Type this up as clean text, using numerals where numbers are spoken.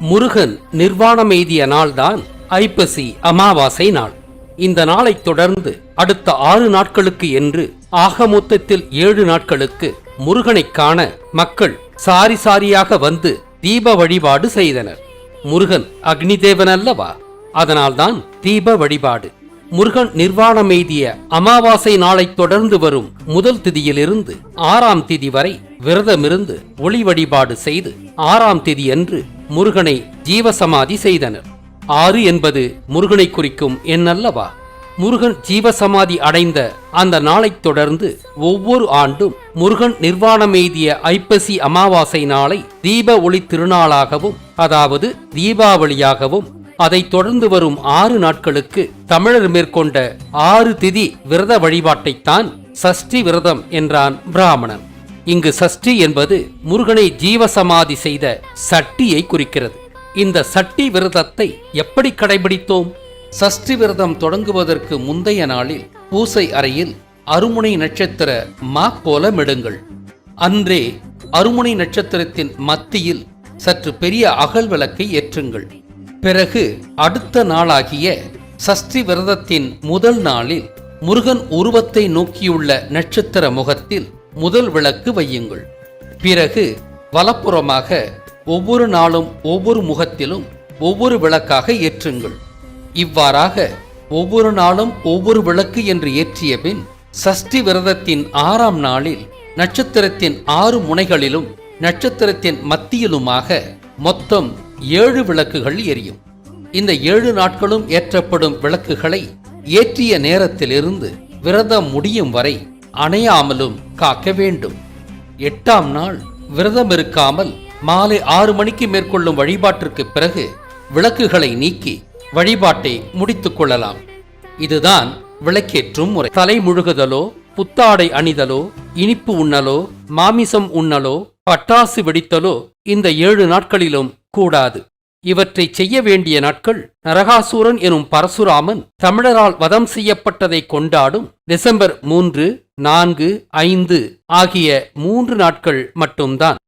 முருகன் நிர்வாணமெய்திய நாள்தான் ஐப்பசி அமாவாசை நாள். இந்த நாளைத் தொடர்ந்து அடுத்த 6 நாட்களுக்கு என்று ஆக மொத்தத்தில் 7 நாட்களுக்கு முருகனைக் காண மக்கள் சாரி சாரியாக வந்து தீப வழிபாடு செய்தனர். முருகன் அக்னி தேவன் அல்லவா, அதனால்தான் தீப வழிபாடு. முருகன் நிர்வாணமெய்திய அமாவாசை நாளைத் தொடர்ந்து வரும் முதல் திதியிலிருந்து 6ஆம் திதி வரை விரதமிருந்து ஒளி வழிபாடு செய்து 6ஆம் திதி அன்று முருகனை ஜீவசமாதி செய்தனர். 6 என்பது முருகனை குறிக்கும் எண்ணல்லவா. முருகன் ஜீவசமாதி அடைந்த அந்த நாளைத் தொடர்ந்து ஒவ்வொரு ஆண்டும் முருகன் நிர்வாணமெய்திய ஐப்பசி அமாவாசை நாளை தீப ஒளி திருநாளாகவும், அதாவது தீபாவளியாகவும், அதைத் தொடர்ந்து வரும் 6 நாட்களுக்கு தமிழர் மேற்கொண்ட 6 திதி விரத வழிபாட்டைத்தான் சஷ்டி விரதம் என்றான் பிராமணன். இங்கு சஷ்டி என்பது முருகனை ஜீவசமாதி செய்த சட்டியை குறிக்கிறது. இந்த சட்டி விரதத்தை எப்படி கடைபிடித்தோம்? சஷ்டி விரதம் தொடங்குவதற்கு முந்தைய நாளில் பூசை அறையில் அருமுனை நட்சத்திர மாக்கோலமிடுங்கள். அன்றே அருமுனை நட்சத்திரத்தின் மத்தியில் சற்று பெரிய அகல் விளக்கை ஏற்றுங்கள். பிறகு அடுத்த நாளாகிய சஷ்டி விரதத்தின் முதல் நாளில் முருகன் உருவத்தை நோக்கியுள்ள நட்சத்திர முகத்தில் முதல் விளக்கு வையுங்கள். பிறகு வலப்புறமாக ஒவ்வொரு நாளும் ஒவ்வொரு முகத்திலும் ஒவ்வொரு விளக்காக ஏற்றுங்கள். இவ்வாறாக ஒவ்வொரு நாளும் ஒவ்வொரு விளக்கு என்று ஏற்றிய பின் சஷ்டி விரதத்தின் 6ஆம் நாளில் நட்சத்திரத்தின் 6 முனைகளிலும் நட்சத்திரத்தின் மத்தியிலுமாக மொத்தம் 7 விளக்குகள் எரியும். இந்த 7 நாட்களும் ஏற்றப்படும் விளக்குகளை ஏற்றிய நேரத்திலிருந்து விரதம் முடியும் வரை அணையாமலும் காக்க வேண்டும். 8ஆம் நாள் விரதம் இருக்காமல் மாலை 6 மணிக்கு மேற்கொள்ளும் வழிபாட்டிற்கு பிறகு விளக்குகளை நீக்கி வழிபாட்டை முடித்துக் கொள்ளலாம். இதுதான் விளக்கேற்றும் முறை. தலை முழுகுதலோ, புத்தாடை அணிதலோ, இனிப்பு உண்ணலோ, மாமிசம் உண்ணலோ, பட்டாசு வெடித்தலோ இந்த 7 நாட்களிலும் கூடாது. இவற்றை செய்ய வேண்டிய நாட்கள் நரகாசூரன் எனும் பரசுராமன் தமிழரால் வதம் செய்யப்பட்டதை கொண்டாடும் டிசம்பர் 3, 4, 5 ஆகிய 3 நாட்கள் மட்டும்தான்.